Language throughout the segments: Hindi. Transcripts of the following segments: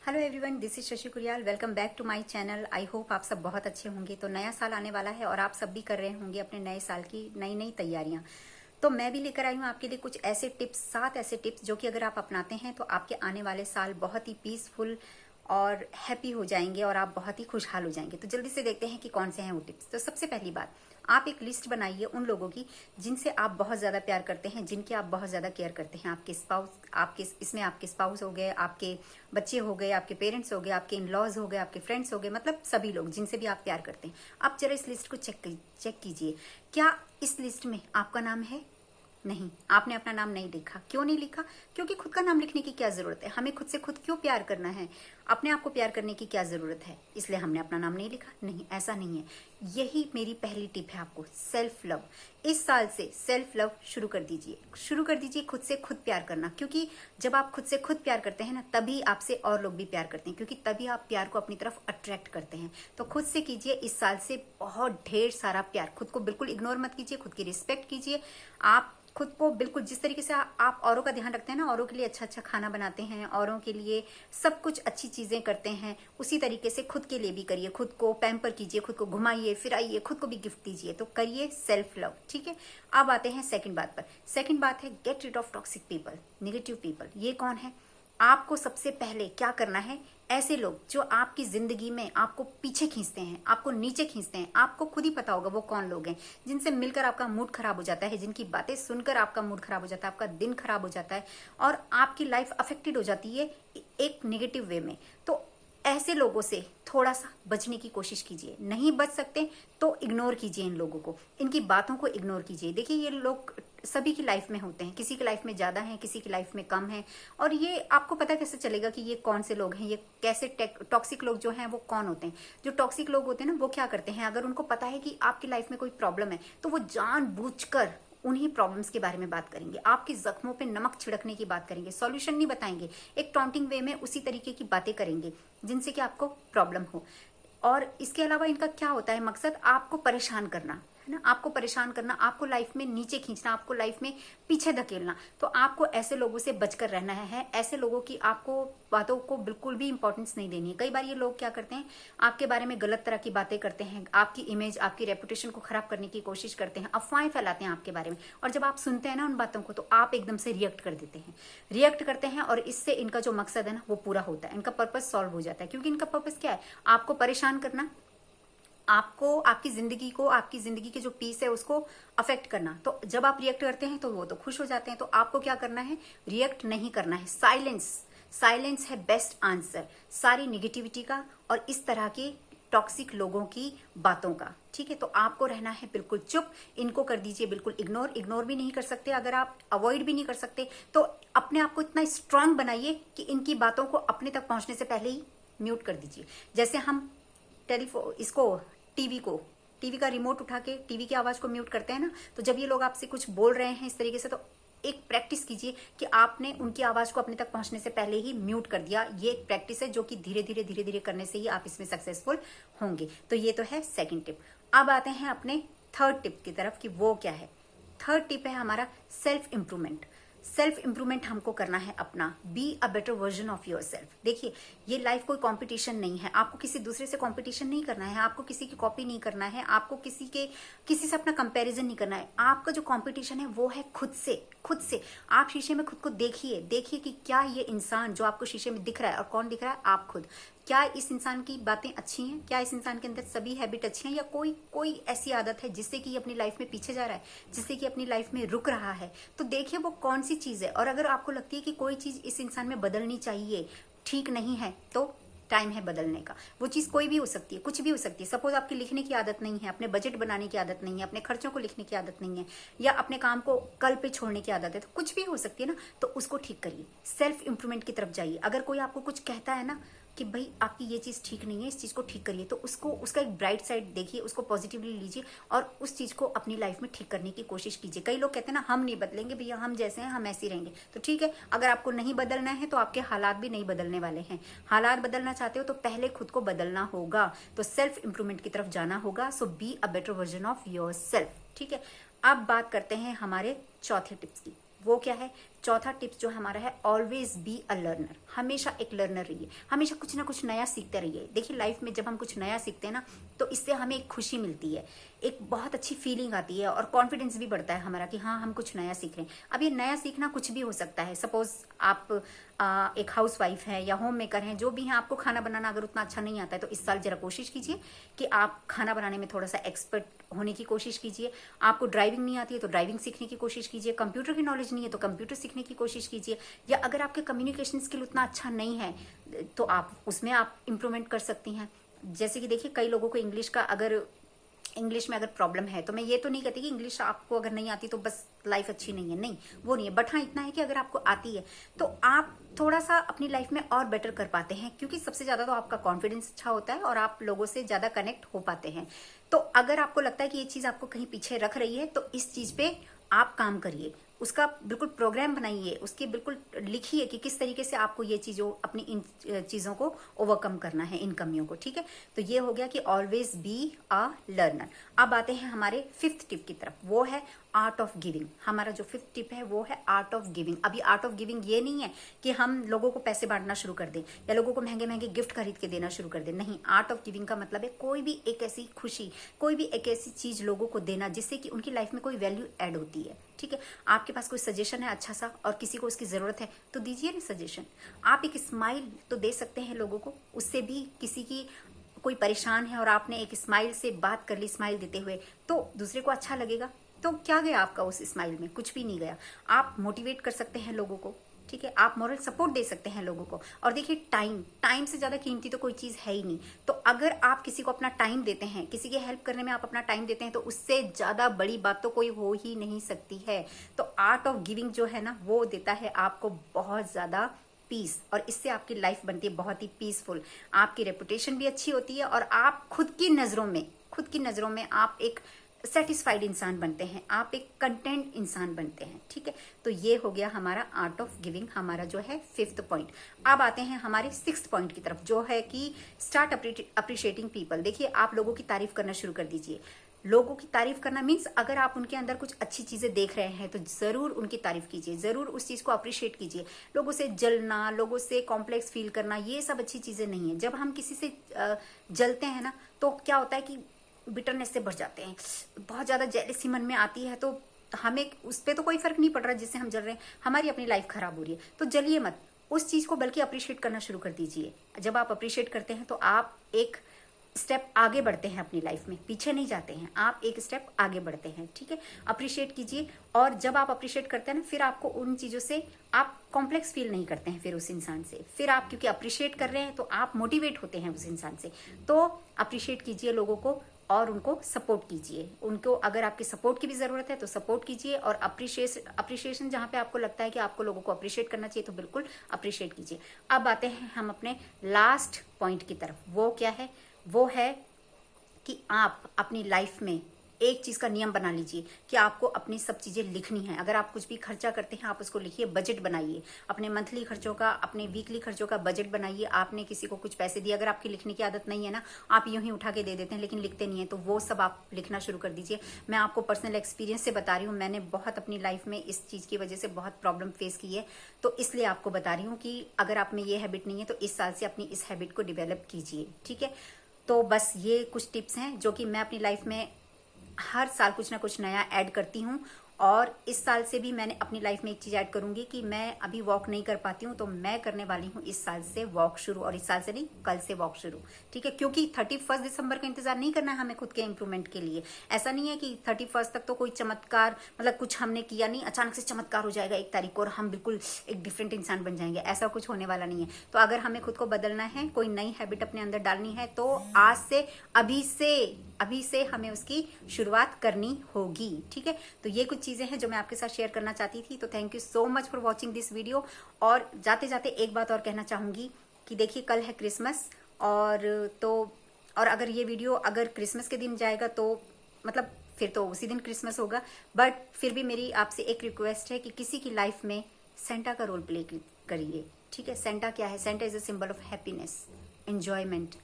Hello everyone, this is Shashi Kuriyal. Welcome back to my channel. I hope आप सब बहुत अच्छे होंगे। तो नया साल आने वाला है और आप सब भी कर रहे होंगे अपने नए साल की नई नई तैयारियां। तो मैं भी लेकर आई हूँ आपके लिए कुछ ऐसे टिप्स, 7 ऐसे टिप्स जो कि अगर आप अपनाते हैं तो आपके आने वाले साल बहुत ही पीसफुल और हैप्पी हो जाएंगे और आप बहुत ही खुशहाल हो जाएंगे। तो जल्दी से देखते हैं कि कौन से हैं वो टिप्स। तो सबसे पहली बात, आप एक लिस्ट बनाइए उन लोगों की जिनसे आप बहुत ज़्यादा प्यार करते हैं, जिनके आप बहुत ज़्यादा केयर करते हैं। आपके स्पाउस, आपके स्पाउस हो गए, आपके बच्चे हो गए, आपके पेरेंट्स हो गए, आपके इन लॉज हो गए, आपके फ्रेंड्स हो गए, मतलब सभी लोग जिनसे भी आप प्यार करते हैं। आप जरा इस लिस्ट को चेक कीजिए, क्या इस लिस्ट में आपका नाम है? नहीं, आपने अपना नाम नहीं लिखा। क्यों नहीं लिखा? क्योंकि खुद का नाम लिखने की क्या जरूरत है? हमें खुद से खुद क्यों प्यार करना है? अपने आप को प्यार करने की क्या जरूरत है? इसलिए हमने अपना नाम नहीं लिखा। नहीं, ऐसा नहीं है। यही मेरी पहली टिप है आपको, सेल्फ लव। इस साल से सेल्फ लव शुरू कर दीजिए। शुरू कर दीजिए खुद से खुद प्यार करना, क्योंकि जब आप खुद से खुद प्यार करते हैं ना, तभी आपसे और लोग भी प्यार करते हैं, क्योंकि तभी आप प्यार को अपनी तरफ अट्रैक्ट करते हैं। तो खुद से कीजिए इस साल से बहुत ढेर सारा प्यार। खुद को बिल्कुल इग्नोर मत कीजिए, खुद की रिस्पेक्ट कीजिए। आप खुद को बिल्कुल, जिस तरीके से आप औरों का ध्यान रखते हैं ना, औरों के लिए अच्छा अच्छा खाना बनाते हैं, औरों के लिए सब कुछ अच्छी चीजें करते हैं, उसी तरीके से खुद के लिए भी करिए। खुद को पैम्पर कीजिए, खुद को घुमाइए फिराइए, खुद को भी गिफ्ट दीजिए। तो करिए सेल्फ लव, ठीक है। अब आते हैं सेकंड बात पर। सेकंड बात है, get rid of toxic people, negative people. ये कौन है? आपको सबसे पहले क्या करना है, ऐसे लोग जो आपकी जिंदगी में आपको पीछे खींचते हैं, आपको नीचे खींचते हैं, आपको खुद ही पता होगा वो कौन लोग हैं, जिनसे मिलकर आपका मूड खराब हो जाता है, जिनकी बातें सुनकर आपका मूड खराब हो जाता है, आपका दिन खराब हो जाता है और आपकी लाइफ अफेक्टेड हो जाती है एक नेगेटिव वे में। तो ऐसे लोगों से थोड़ा सा बचने की कोशिश कीजिए। नहीं बच सकते तो इग्नोर कीजिए इन लोगों को, इनकी बातों को इग्नोर कीजिए। देखिए, ये लोग सभी की लाइफ में होते हैं, किसी की लाइफ में ज्यादा है, किसी की लाइफ में कम है। और ये आपको पता कैसे चलेगा कि ये कौन से लोग हैं, ये कैसे टॉक्सिक लोग जो हैं वो कौन होते हैं? जो टॉक्सिक लोग होते हैं ना, वो क्या करते हैं, अगर उनको पता है कि आपकी लाइफ में कोई प्रॉब्लम है तो वो जानबूझकर उन्हीं प्रॉब्लम्स के बारे में बात करेंगे, आपके जख्मों पे नमक छिड़कने की बात करेंगे, सॉल्यूशन नहीं बताएंगे, एक टॉन्टिंग वे में उसी तरीके की बातें करेंगे जिनसे कि आपको प्रॉब्लम हो। और इसके अलावा इनका क्या होता है मकसद? आपको परेशान करना, है ना, आपको परेशान करना, आपको लाइफ में नीचे खींचना, आपको लाइफ में पीछे धकेलना। तो आपको ऐसे लोगों से बचकर रहना है। ऐसे लोगों की आपको बातों को बिल्कुल भी इंपॉर्टेंस नहीं देनी है। कई बार ये लोग क्या करते हैं, आपके बारे में गलत तरह की बातें करते हैं, आपकी इमेज, आपकी रेपुटेशन को खराब करने की कोशिश करते हैं, अफवाहें फैलाते हैं आपके बारे में। और जब आप सुनते हैं ना उन बातों को, तो आप एकदम से रिएक्ट कर देते हैं, रिएक्ट करते हैं, और इससे इनका जो मकसद है ना वो पूरा होता है, इनका पर्पस सॉल्व हो जाता है। क्योंकि इनका पर्पस क्या है? आपको परेशान करना, आपको, आपकी जिंदगी को, आपकी जिंदगी के जो पीस है उसको अफेक्ट करना। तो जब आप रिएक्ट करते हैं तो वो तो खुश हो जाते हैं। तो आपको क्या करना है? रिएक्ट नहीं करना है। साइलेंस, साइलेंस है बेस्ट आंसर सारी निगेटिविटी का और इस तरह के टॉक्सिक लोगों की बातों का, ठीक है। तो आपको रहना है बिल्कुल चुप, इनको कर दीजिए बिल्कुल इग्नोर। इग्नोर भी नहीं कर सकते, अगर आप अवॉइड भी नहीं कर सकते तो अपने आप को इतना स्ट्रांग बनाइए कि इनकी बातों को अपने तक पहुंचने से पहले ही म्यूट कर दीजिए। जैसे हम टेलीफोन, इसको टीवी का रिमोट उठा के टीवी की आवाज को म्यूट करते हैं ना, तो जब ये लोग आपसे कुछ बोल रहे हैं इस तरीके से, तो एक प्रैक्टिस कीजिए कि आपने उनकी आवाज को अपने तक पहुंचने से पहले ही म्यूट कर दिया। ये एक प्रैक्टिस है जो कि धीरे धीरे करने से ही आप इसमें सक्सेसफुल होंगे। तो ये तो है सेकंड टिप। अब आते हैं अपने थर्ड टिप की तरफ कि वो क्या है। थर्ड टिप है हमारा सेल्फ इंप्रूवमेंट। सेल्फ इंप्रूवमेंट हमको करना है अपना। B a better version of your self. देखिए, ये लाइफ कोई कंपटीशन नहीं है, आपको किसी दूसरे से कंपटीशन नहीं करना है, आपको किसी की कॉपी नहीं करना है, आपको किसी से अपना कंपैरिजन नहीं करना है। आपका जो कंपटीशन है वो है खुद से। खुद से आप शीशे में खुद को देखिए, देखिए कि क्या ये इंसान जो आपको शीशे में दिख रहा है, और कौन दिख रहा है? आप खुद। क्या इस इंसान की बातें अच्छी हैं? क्या इस इंसान के अंदर सभी हैबिट अच्छी हैं, या कोई ऐसी आदत है जिससे कि अपनी लाइफ में पीछे जा रहा है, जिससे कि अपनी लाइफ में रुक रहा है? तो देखिए वो कौन सी चीज है। और अगर आपको लगती है कि कोई चीज इस इंसान में बदलनी चाहिए, ठीक नहीं है, तो टाइम है बदलने का। वो चीज कोई भी हो सकती है, कुछ भी हो सकती है। सपोज आपकी लिखने की आदत नहीं है, अपने बजट बनाने की आदत नहीं है, अपने खर्चों को लिखने की आदत नहीं है, या अपने काम को कल पे छोड़ने की आदत है, तो कुछ भी हो सकती है ना, तो उसको ठीक करिए, सेल्फ इंप्रूवमेंट की तरफ जाइए। अगर कोई आपको कुछ कहता है ना कि भाई आपकी ये चीज ठीक नहीं है, इस चीज को ठीक करिए, तो उसका एक ब्राइट साइड देखिए, उसको पॉजिटिवली लीजिए और उस चीज को अपनी लाइफ में ठीक करने की कोशिश कीजिए। कई लोग कहते हैं ना, हम नहीं बदलेंगे भैया, हम जैसे हैं हम ऐसे ही रहेंगे। तो ठीक है, अगर आपको नहीं बदलना है तो आपके हालात भी नहीं बदलने वाले हैं। हालात बदलना चाहते हो तो पहले खुद को बदलना होगा, तो सेल्फ इंप्रूवमेंट की तरफ जाना होगा। So be a better version of yourself, ठीक है। अब बात करते हैं हमारे चौथे टिप्स की। वो क्या है? चौथा टिप्स जो हमारा है, ऑलवेज बी अ लर्नर। हमेशा एक लर्नर रहिए, हमेशा कुछ ना कुछ नया सीखते रहिए। देखिए लाइफ में जब हम कुछ नया सीखते हैं ना, तो इससे हमें एक खुशी मिलती है, एक बहुत अच्छी फीलिंग आती है और कॉन्फिडेंस भी बढ़ता है हमारा कि हाँ हम कुछ नया सीख रहे हैं। अब ये नया सीखना कुछ भी हो सकता है। सपोज आप एक हाउस वाइफ है या होम मेकर हैं, जो भी हैं, आपको खाना बनाना अगर उतना अच्छा नहीं आता है तो इस साल जरा कोशिश कीजिए कि आप खाना बनाने में थोड़ा सा एक्सपर्ट होने की कोशिश कीजिए। आपको ड्राइविंग नहीं आती है तो ड्राइविंग सीखने की कोशिश कीजिए। कंप्यूटर की नॉलेज नहीं है तो कंप्यूटर सीखने की कोशिश कीजिए। या अगर आपके कम्युनिकेशन स्किल उतना अच्छा नहीं है तो आप उसमें आप इम्प्रूवमेंट कर सकती हैं। जैसे कि देखिए कई लोगों को इंग्लिश में अगर प्रॉब्लम है, तो मैं ये तो नहीं कहती कि इंग्लिश आपको अगर नहीं आती तो बस लाइफ अच्छी नहीं है, नहीं, वो नहीं है। बट हाँ इतना है कि अगर आपको आती है तो आप थोड़ा सा अपनी लाइफ में और बेटर कर पाते हैं, क्योंकि सबसे ज्यादा तो आपका कॉन्फिडेंस अच्छा होता है और आप लोगों से ज्यादा कनेक्ट हो पाते हैं। तो अगर आपको लगता है कि ये चीज आपको कहीं पीछे रख रही है तो इस चीज पे आप काम करिए, उसका बिल्कुल प्रोग्राम बनाइए, उसके बिल्कुल लिखिए कि किस तरीके से आपको ये चीजों अपनी इन चीजों को ओवरकम करना है, इन कमियों को। ठीक है, तो ये हो गया कि ऑलवेज बी अ लर्नर। अब आते हैं हमारे फिफ्थ टिप की तरफ, वो है आर्ट ऑफ गिविंग। हमारा जो फिफ्थ टिप है वो है आर्ट ऑफ गिविंग। अभी आर्ट ऑफ गिविंग ये नहीं है कि हम लोगों को पैसे बांटना शुरू कर दें या लोगों को महंगे महंगे गिफ्ट खरीद के देना शुरू कर दें, नहीं। आर्ट ऑफ गिविंग का मतलब है कोई भी एक ऐसी खुशी, कोई भी एक ऐसी चीज लोगों को देना जिससे कि उनकी लाइफ में कोई वैल्यू ऐड होती है। ठीक है, आपके पास कोई सजेशन है अच्छा सा और किसी को उसकी जरूरत है तो दीजिए ना सजेशन। आप एक स्माइल तो दे सकते हैं लोगों को, उससे भी किसी की कोई परेशान है और आपने एक स्माइल से बात कर ली, स्माइल देते हुए, तो दूसरे को अच्छा लगेगा। तो क्या गया आपका उस स्माइल में? कुछ भी नहीं गया। आप मोटिवेट कर सकते हैं लोगों को, ठीक है, आप मॉरल सपोर्ट दे सकते हैं लोगों को। और देखिए टाइम से ज्यादा कीमती तो कोई चीज है ही नहीं। तो अगर आप किसी को अपना टाइम देते हैं, किसी की हेल्प करने में आप अपना टाइम देते हैं, तो उससे ज्यादा बड़ी बात तो कोई हो ही नहीं सकती है। तो आर्ट ऑफ गिविंग जो है ना, वो देता है आपको बहुत ज्यादा पीस, और इससे आपकी लाइफ बनती है बहुत ही पीसफुल। आपकी रेपुटेशन भी अच्छी होती है और आप खुद की नजरों में आप एक सेटिस्फाइड इंसान बनते हैं, आप एक कंटेंट इंसान बनते हैं। ठीक है, तो ये हो गया हमारा आर्ट ऑफ गिविंग, हमारा जो है फिफ्थ पॉइंट। अब आते हैं हमारे सिक्स्थ पॉइंट की तरफ, जो है कि स्टार्ट अप्रिशिएटिंग पीपल। देखिए आप लोगों की तारीफ करना शुरू कर दीजिए। लोगों की तारीफ करना मीन्स अगर आप उनके अंदर कुछ अच्छी चीजें देख रहे हैं तो जरूर उनकी तारीफ कीजिए, जरूर उस चीज को अप्रिशिएट कीजिए। लोगों से जलना, लोगों से कॉम्प्लेक्स फील करना, ये सब अच्छी चीजें नहीं है। जब हम किसी से जलते हैं ना, तो क्या होता है कि बिटरनेस से भर जाते हैं, बहुत ज्यादा जेलसी मन में आती है, तो हमें उस पर तो कोई फर्क नहीं पड़ रहा जिससे हम जल रहे हैं, हमारी अपनी लाइफ खराब हो रही है। तो जलिए मत उस चीज को, बल्कि अप्रिशिएट करना शुरू कर दीजिए। जब आप अप्रिशिएट करते हैं तो आप एक स्टेप आगे बढ़ते हैं अपनी लाइफ में, पीछे नहीं जाते हैं, आप एक स्टेप आगे बढ़ते हैं। ठीक है, अप्रिशिएट कीजिए। और जब आप अप्रिशिएट करते हैं ना, फिर आपको उन चीजों से आप कॉम्प्लेक्स फील नहीं करते हैं फिर उस इंसान से। फिर आप क्योंकि अप्रिशिएट कर रहे हैं तो आप मोटिवेट होते हैं उस इंसान से। तो अप्रिशिएट कीजिए लोगों को और उनको सपोर्ट कीजिए। उनको अगर आपकी सपोर्ट की भी जरूरत है तो सपोर्ट कीजिए, और अप्रिशिएशन जहां पे आपको लगता है कि आपको लोगों को अप्रिशिएट करना चाहिए तो बिल्कुल अप्रिशिएट कीजिए। अब आते हैं हम अपने लास्ट पॉइंट की तरफ। वो क्या है? वो है कि आप अपनी लाइफ में एक चीज का नियम बना लीजिए कि आपको अपनी सब चीजें लिखनी है। अगर आप कुछ भी खर्चा करते हैं आप उसको लिखिए, बजट बनाइए अपने मंथली खर्चों का, अपने वीकली खर्चों का बजट बनाइए। आपने किसी को कुछ पैसे दिए, अगर आपकी लिखने की आदत नहीं है ना, आप यूं ही उठा के दे देते हैं लेकिन लिखते नहीं है, तो वो सब आप लिखना शुरू कर दीजिए। मैं आपको पर्सनल एक्सपीरियंस से बता रही हूँ, मैंने बहुत अपनी लाइफ में इस चीज की वजह से बहुत प्रॉब्लम फेस की है, तो इसलिए आपको बता रही हूँ कि अगर आप में ये हैबिट नहीं है तो इस साल से अपनी इस हैबिट को डिवेलप कीजिए। ठीक है, तो बस ये कुछ टिप्स हैं जो कि मैं अपनी लाइफ में हर साल कुछ ना कुछ नया ऐड करती हूँ। और इस साल से भी मैंने अपनी लाइफ में एक चीज ऐड करूंगी कि मैं अभी वॉक नहीं कर पाती हूँ, तो मैं करने वाली हूँ इस साल से वॉक शुरू, और इस साल से नहीं, कल से वॉक शुरू। ठीक है, क्योंकि 31 दिसंबर का इंतजार नहीं करना है हमें खुद के इंप्रूवमेंट के लिए। ऐसा नहीं है कि 31 तक तो कोई चमत्कार, मतलब कुछ हमने किया नहीं, अचानक से चमत्कार हो जाएगा 1 तारीख को और हम बिल्कुल एक डिफरेंट इंसान बन जाएंगे, ऐसा कुछ होने वाला नहीं है। तो अगर हमें खुद को बदलना है, कोई नई हैबिट अपने अंदर डालनी है, तो आज से, अभी से हमें उसकी शुरुआत करनी होगी। ठीक है, तो ये कुछ चीजें हैं जो मैं आपके साथ शेयर करना चाहती थी। तो thank you so much for watching this video. और जाते जाते एक बात और कहना चाहूंगी कि देखिए कल है क्रिसमस, और अगर ये वीडियो अगर क्रिसमस के दिन जाएगा तो मतलब फिर तो उसी दिन क्रिसमस होगा, बट फिर भी मेरी आपसे एक रिक्वेस्ट है कि किसी की लाइफ में सेंटा का रोल प्ले करिए। ठीक है, सेंटा क्या है? Santa is a symbol of happiness, enjoyment,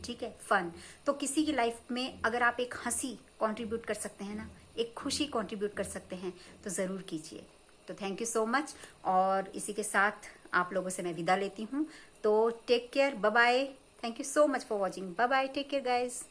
ठीक है, फन। तो किसी की लाइफ में अगर आप एक हंसी कंट्रीब्यूट कर सकते हैं ना, एक खुशी कंट्रीब्यूट कर सकते हैं, तो जरूर कीजिए। तो थैंक यू सो मच, और इसी के साथ आप लोगों से मैं विदा लेती हूँ। तो take care, bye bye, thank you so much for watching, bye bye, take care guys.